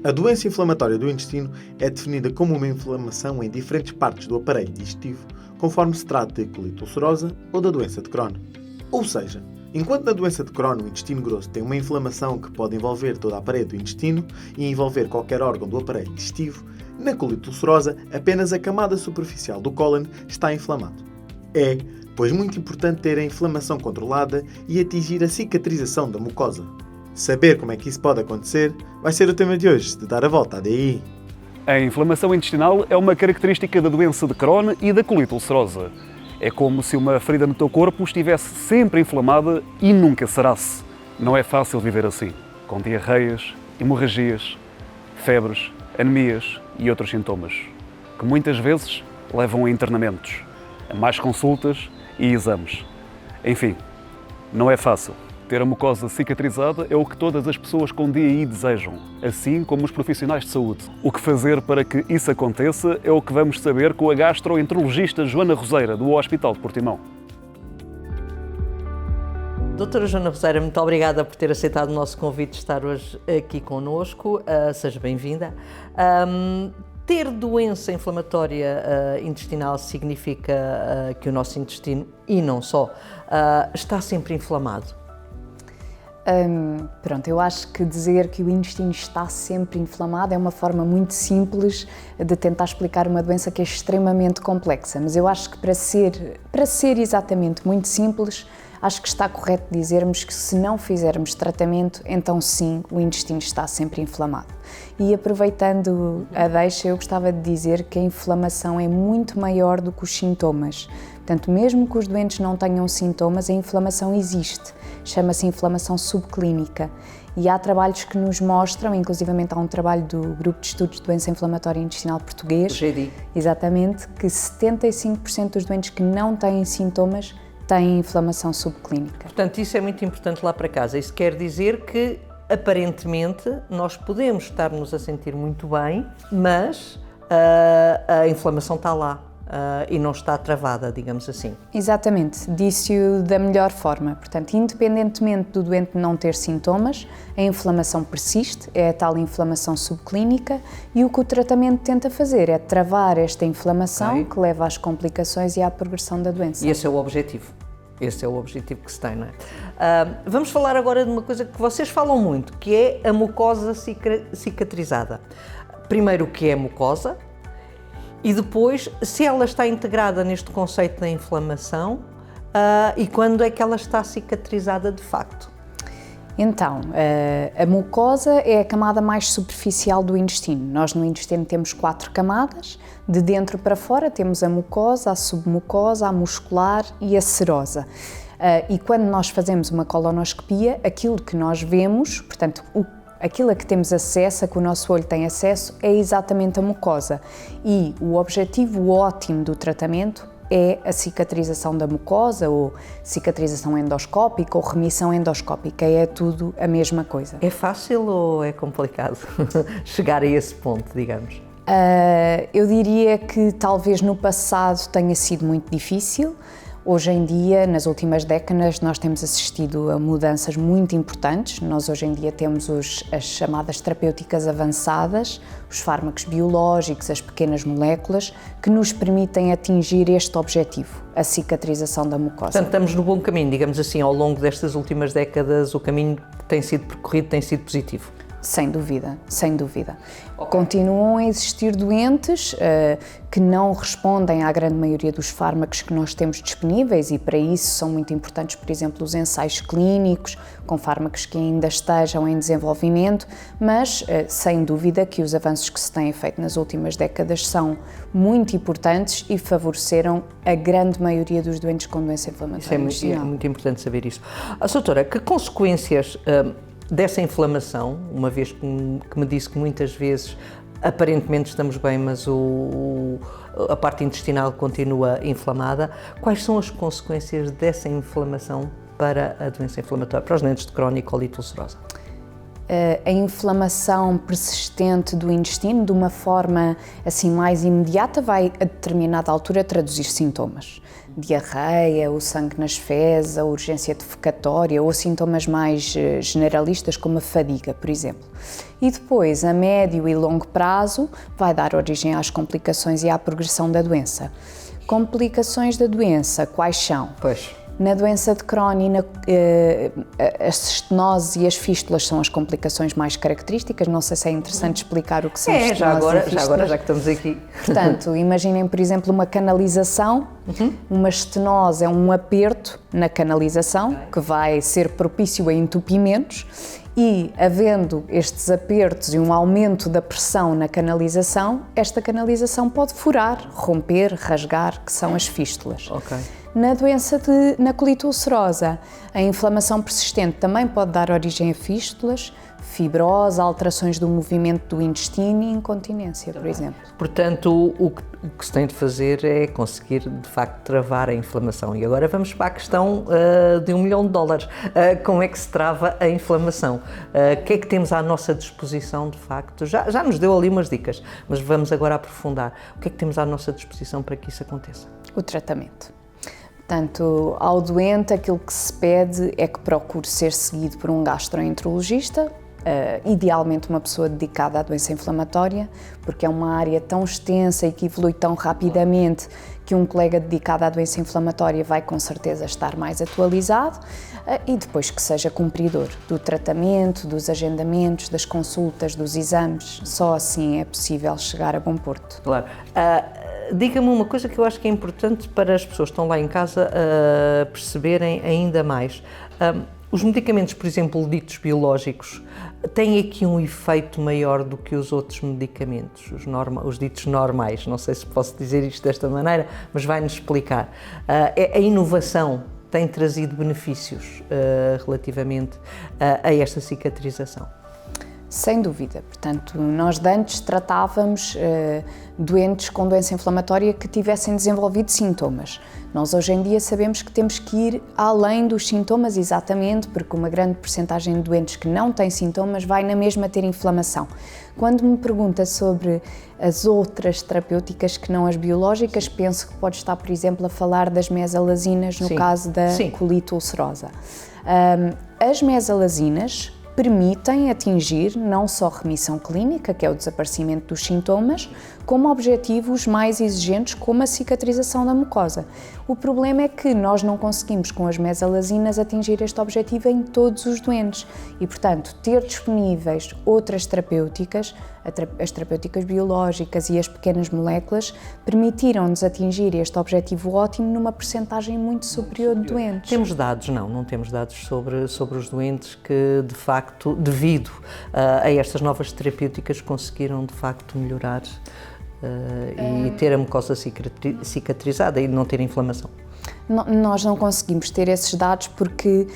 A doença inflamatória do intestino é definida como uma inflamação em diferentes partes do aparelho digestivo, conforme se trata de colite ulcerosa ou da doença de Crohn. Ou seja, enquanto na doença de Crohn o intestino grosso tem uma inflamação que pode envolver toda a parede do intestino e envolver qualquer órgão do aparelho digestivo, na colite ulcerosa apenas a camada superficial do cólon está inflamado. É, pois, muito importante ter a inflamação controlada e atingir a cicatrização da mucosa. Saber como é que isso pode acontecer vai ser o tema de hoje, de dar a volta à DI. A inflamação intestinal é uma característica da doença de Crohn e da colite ulcerosa. É como se uma ferida no teu corpo estivesse sempre inflamada e nunca sarasse. Não é fácil viver assim, com diarreias, hemorragias, febres, anemias e outros sintomas, que muitas vezes levam a internamentos, a mais consultas e exames. Enfim, não é fácil. Ter a mucosa cicatrizada é o que todas as pessoas com DI desejam, assim como os profissionais de saúde. O que fazer para que isso aconteça é o que vamos saber com a gastroenterologista Joana Roseira, do Hospital de Portimão. Doutora Joana Roseira, muito obrigada por ter aceitado o nosso convite de estar hoje aqui connosco. Seja bem-vinda. Ter doença inflamatória intestinal significa que o nosso intestino, e não só, está sempre inflamado. Eu acho que dizer que o intestino está sempre inflamado é uma forma muito simples de tentar explicar uma doença que é extremamente complexa, mas eu acho que para ser exatamente muito simples, acho que está correto dizermos que se não fizermos tratamento, então sim, o intestino está sempre inflamado. E aproveitando a deixa, eu gostava de dizer que a inflamação é muito maior do que os sintomas. Portanto, mesmo que os doentes não tenham sintomas, a inflamação existe. Chama-se inflamação subclínica. E há trabalhos que nos mostram, inclusivamente há um trabalho do Grupo de Estudos de Doença Inflamatória Intestinal Português, GD. Exatamente, que 75% dos doentes que não têm sintomas têm inflamação subclínica. Portanto, isso é muito importante lá para casa. Isso quer dizer que, aparentemente, nós podemos estar-nos a sentir muito bem, mas a inflamação está lá. E não está travada, digamos assim. Exatamente, disse-o da melhor forma. Portanto, independentemente do doente não ter sintomas, a inflamação persiste, é a tal inflamação subclínica, e o que o tratamento tenta fazer é travar esta inflamação, que leva às complicações e à progressão da doença. E esse é o objetivo. Esse é o objetivo que se tem, não é? Vamos falar agora de uma coisa que vocês falam muito, que é a mucosa cicatrizada. Primeiro, o que é a mucosa? E depois, se ela está integrada neste conceito da inflamação e quando é que ela está cicatrizada de facto? Então, a mucosa é a camada mais superficial do intestino. Nós no intestino temos 4 camadas, de dentro para fora temos a mucosa, a submucosa, a muscular e a serosa. E quando nós fazemos uma colonoscopia, aquilo que nós vemos, portanto, aquilo a que temos acesso, a que o nosso olho tem acesso, é exatamente a mucosa. E o objetivo ótimo do tratamento é a cicatrização da mucosa, ou cicatrização endoscópica, ou remissão endoscópica, é tudo a mesma coisa. É fácil ou é complicado chegar a esse ponto, digamos? Eu diria que talvez no passado tenha sido muito difícil. Hoje em dia, nas últimas décadas, nós temos assistido a mudanças muito importantes. Nós hoje em dia temos as chamadas terapêuticas avançadas, os fármacos biológicos, as pequenas moléculas, que nos permitem atingir este objetivo, a cicatrização da mucosa. Portanto, estamos no bom caminho, digamos assim, ao longo destas últimas décadas, o caminho que tem sido percorrido tem sido positivo. Sem dúvida, sem dúvida. Continuam a existir doentes que não respondem à grande maioria dos fármacos que nós temos disponíveis, e para isso são muito importantes, por exemplo, os ensaios clínicos com fármacos que ainda estejam em desenvolvimento, mas sem dúvida que os avanços que se têm feito nas últimas décadas são muito importantes e favoreceram a grande maioria dos doentes com doença inflamatória intestinal. É muito importante saber isso. Doutora, que consequências dessa inflamação, uma vez que me disse que muitas vezes aparentemente estamos bem, mas a parte intestinal continua inflamada, quais são as consequências dessa inflamação para a doença inflamatória, para os doentes de Crohn e colite ulcerosa? A inflamação persistente do intestino, de uma forma assim mais imediata, vai a determinada altura traduzir sintomas. diarreia, o sangue nas fezes, a urgência defecatória ou sintomas mais generalistas como a fadiga, por exemplo. E depois, a médio e longo prazo, vai dar origem às complicações e à progressão da doença. Complicações da doença, quais são? Pois. Na doença de Crohn, as estenoses e as fístulas são as complicações mais características. Não sei se é interessante explicar o que são estenoses e fístulas. Já que estamos aqui. Portanto, imaginem, por exemplo, uma canalização. Uma estenose é um aperto na canalização que vai ser propício a entupimentos e, havendo estes apertos e um aumento da pressão na canalização, esta canalização pode furar, romper, rasgar, que são as fístulas. Ok. Na colite ulcerosa, a inflamação persistente também pode dar origem a fístulas, fibrose, alterações do movimento do intestino e incontinência, por exemplo. Portanto, o que se tem de fazer é conseguir, de facto, travar a inflamação. E agora vamos para a questão de $1 milhão. Como é que se trava a inflamação? O que é que temos à nossa disposição, de facto? Já nos deu ali umas dicas, mas vamos agora aprofundar. O que é que temos à nossa disposição para que isso aconteça? O tratamento. Portanto, ao doente, aquilo que se pede é que procure ser seguido por um gastroenterologista, idealmente uma pessoa dedicada à doença inflamatória, porque é uma área tão extensa e que evolui tão rapidamente que um colega dedicado à doença inflamatória vai com certeza estar mais atualizado, e depois que seja cumpridor do tratamento, dos agendamentos, das consultas, dos exames. Só assim é possível chegar a bom porto. Claro. Diga-me uma coisa que eu acho que é importante para as pessoas que estão lá em casa perceberem ainda mais. Os medicamentos, por exemplo, ditos biológicos, têm aqui um efeito maior do que os outros medicamentos, os ditos normais. Não sei se posso dizer isto desta maneira, mas vai-nos explicar. A inovação tem trazido benefícios relativamente a esta cicatrização? Sem dúvida. Portanto, nós de antes tratávamos doentes com doença inflamatória que tivessem desenvolvido sintomas. Nós hoje em dia sabemos que temos que ir além dos sintomas, exatamente porque uma grande percentagem de doentes que não têm sintomas vai na mesma ter inflamação. Quando me pergunta sobre as outras terapêuticas que não as biológicas, penso que pode estar, por exemplo, a falar das mesalazinas no caso da colite ulcerosa. As mesalazinas permitem atingir não só remissão clínica, que é o desaparecimento dos sintomas, como objetivos mais exigentes, como a cicatrização da mucosa. O problema é que nós não conseguimos, com as mesalazinas, atingir este objetivo em todos os doentes e, portanto, ter disponíveis outras terapêuticas, as terapêuticas biológicas e as pequenas moléculas, permitiram-nos atingir este objetivo ótimo numa percentagem muito superior de doentes. Temos dados? Não temos dados sobre os doentes que, de facto, devido a estas novas terapêuticas, conseguiram, de facto, melhorar e ter a mucosa cicatrizada e não ter inflamação. Nós não conseguimos ter esses dados porque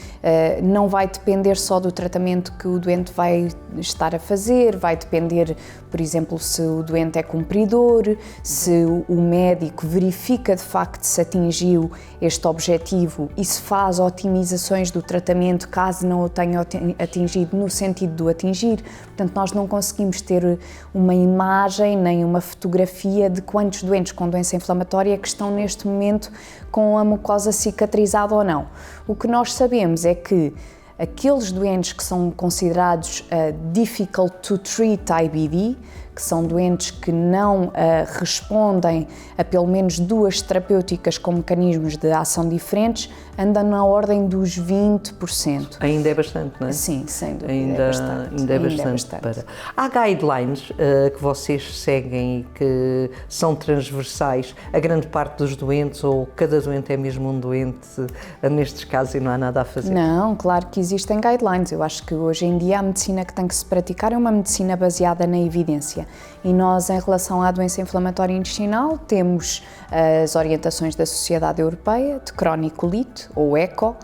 não vai depender só do tratamento que o doente vai estar a fazer, vai depender, por exemplo, se o doente é cumpridor, se o médico verifica de facto se atingiu este objetivo e se faz otimizações do tratamento caso não o tenha atingido no sentido de o atingir. Portanto, nós não conseguimos ter uma imagem nem uma fotografia de quantos doentes com doença inflamatória que estão neste momento com a mucosa cicatrizada ou não. O que nós sabemos é que aqueles doentes que são considerados difficult to treat IBD, que são doentes que não respondem a pelo menos 2 terapêuticas com mecanismos de ação diferentes, andam na ordem dos 20%. Ainda é bastante, não é? Sim, sem dúvida. Ainda é bastante. Há guidelines que vocês seguem e que são transversais a grande parte dos doentes, ou cada doente é mesmo um doente nestes casos e não há nada a fazer? Não, claro que existem guidelines. Eu acho que hoje em dia a medicina que tem que se praticar é uma medicina baseada na evidência. E nós, em relação à doença inflamatória intestinal, temos as orientações da Sociedade Europeia de Cronicolite, ou ECO,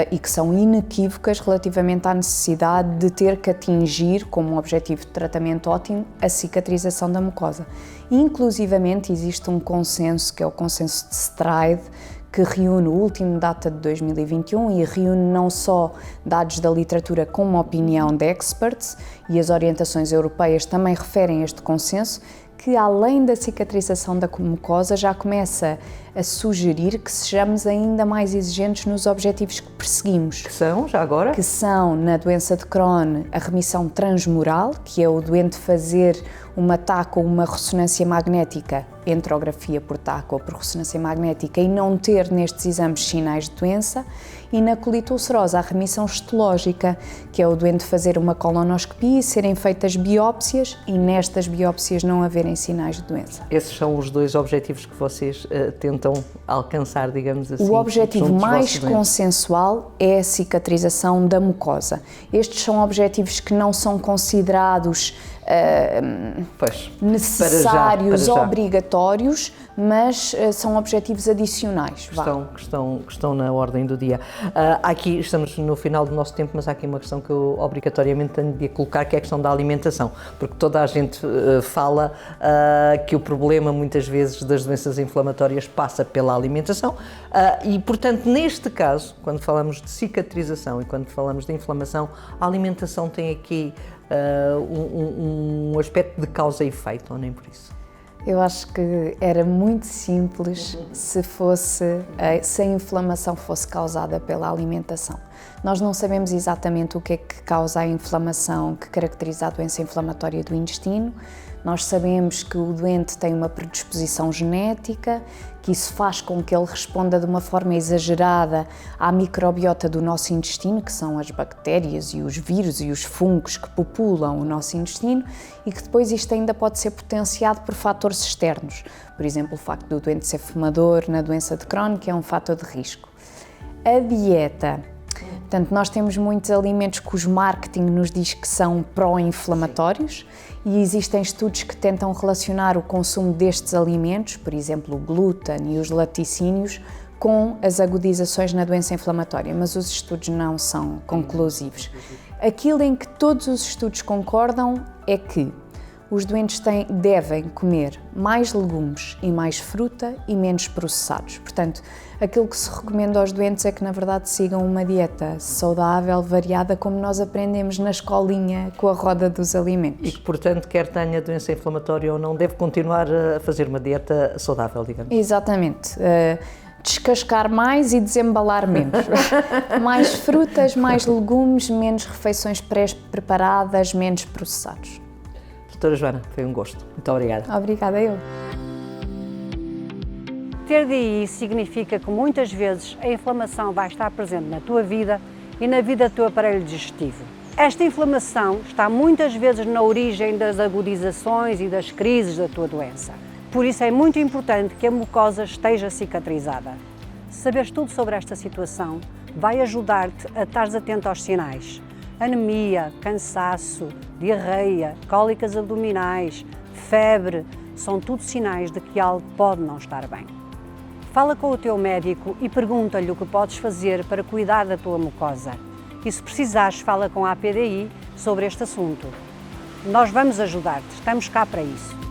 e que são inequívocas relativamente à necessidade de ter que atingir, como um objetivo de tratamento ótimo, a cicatrização da mucosa. Inclusivamente existe um consenso, que é o consenso de STRIDE, que reúne o último data de 2021 e reúne não só dados da literatura como opinião de experts, e as orientações europeias também referem este consenso, que, além da cicatrização da mucosa, já começa a sugerir que sejamos ainda mais exigentes nos objetivos que perseguimos. Que são, já agora? Que são, na doença de Crohn, a remissão transmural, que é o doente fazer uma TAC ou uma ressonância magnética, enterografia por TAC ou por ressonância magnética, e não ter nestes exames sinais de doença, e na colite ulcerosa, a remissão histológica, que é o doente fazer uma colonoscopia e serem feitas biópsias e nestas biópsias não haverem sinais de doença. Esses são os dois objetivos que vocês tentam alcançar, digamos assim. O objetivo mais consensual é a cicatrização da mucosa. Estes são objetivos que não são considerados necessários, obrigatórios, mas são objetivos adicionais. Que estão na ordem do dia. Aqui estamos no final do nosso tempo, mas há aqui uma questão que eu obrigatoriamente tenho de colocar, que é a questão da alimentação, porque toda a gente fala que o problema muitas vezes das doenças inflamatórias passa pela alimentação e, portanto, neste caso, quando falamos de cicatrização e quando falamos de inflamação, a alimentação tem aqui um aspecto de causa e efeito, ou nem por isso? Eu acho que era muito simples se a inflamação fosse causada pela alimentação. Nós não sabemos exatamente o que é que causa a inflamação que caracteriza a doença inflamatória do intestino. Nós sabemos que o doente tem uma predisposição genética, que isso faz com que ele responda de uma forma exagerada à microbiota do nosso intestino, que são as bactérias e os vírus e os fungos que populam o nosso intestino, e que depois isto ainda pode ser potenciado por fatores externos. Por exemplo, o facto do doente ser fumador na doença de Crohn, que é um fator de risco. A dieta. Portanto, nós temos muitos alimentos cujo marketing nos diz que são pró-inflamatórios e existem estudos que tentam relacionar o consumo destes alimentos, por exemplo, o glúten e os laticínios, com as agudizações na doença inflamatória, mas os estudos não são conclusivos. Aquilo em que todos os estudos concordam é que os doentes devem comer mais legumes e mais fruta e menos processados. Portanto, aquilo que se recomenda aos doentes é que, na verdade, sigam uma dieta saudável, variada, como nós aprendemos na escolinha com a roda dos alimentos. E que, portanto, quer tenha doença inflamatória ou não, deve continuar a fazer uma dieta saudável, digamos. Exatamente. Descascar mais e desembalar menos. Mais frutas, mais legumes, menos refeições pré-preparadas, menos processados. Doutora Joana, foi um gosto. Muito obrigada. Obrigada eu. Ter DI significa que muitas vezes a inflamação vai estar presente na tua vida e na vida do teu aparelho digestivo. Esta inflamação está muitas vezes na origem das agudizações e das crises da tua doença. Por isso é muito importante que a mucosa esteja cicatrizada. Saberes tudo sobre esta situação vai ajudar-te a estar atento aos sinais. Anemia, cansaço, diarreia, cólicas abdominais, febre, são tudo sinais de que algo pode não estar bem. Fala com o teu médico e pergunta-lhe o que podes fazer para cuidar da tua mucosa. E se precisares, fala com a APDI sobre este assunto. Nós vamos ajudar-te, estamos cá para isso.